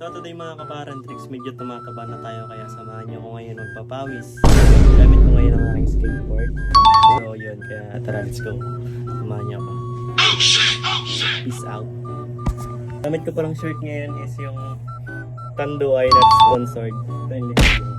So today mga kaparent tricks, medyo tumataba na tayo kaya samahan niyo ko ngayon magpapawis. Gamit ko ngayon ang aking skateboard. So yun, kaya tara, let's go. Samahan niyo ako. Peace out. Gamit ko palang shirt ngayon is yung Tando ay not sponsored. Then let's go.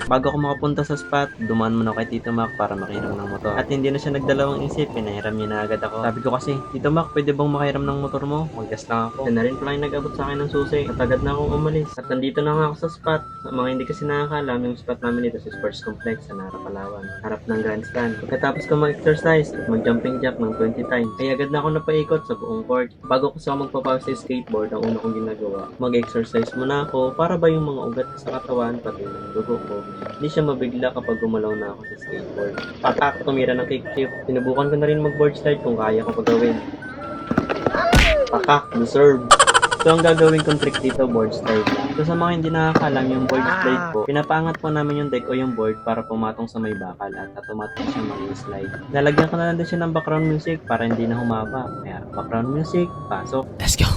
Bago ako makapunta sa spot, dumaan muna kay Tito Mac para makiram ng motor. At hindi na siya nagdalawang isip, pinahiram niya na agad ako. Sabi ko kasi, Tito Mac, pwede bang makiram ng motor mo? Maggas lang ako. Siya na rin pala yung nag-abot sa akin ng susi. At agad na akong umalis. At nandito na nga ako sa spot. Sa mga hindi kasi nakakalam, yung spot namin dito sa Sports Complex sa Nara, Palawan. Harap ng grandstand. Pagkatapos ko mag-exercise at mag-jumping jack ng 20 times, ay agad na ako napaikot sa buong court. Bago ko sa magpapaw sa skateboard, ang una kong ginagawa, mag-exercise muna ako para ba yung mga ugat sa katawan, pati ng dugo ko, hindi siya mabigla kapag gumalaw na ako sa skateboard. Patak, tumira ng kickflip. Sinubukan ko na rin mag-board slide kung kaya ko pagawin. Pakak, deserve. So ang gagawin kong trick dito, board slide. So sa mga hindi nakakalam yung board slide po, pinapaangat po namin yung deck o yung board para pumatong sa may bakal at automatic siya mag-slide. Lalagyan ko na lang din siya ng background music para hindi na humaba. Kaya background music, pasok. Let's go!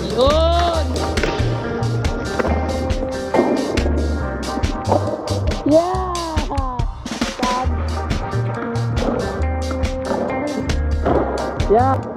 Yun! Yeah! Sad. Yeah!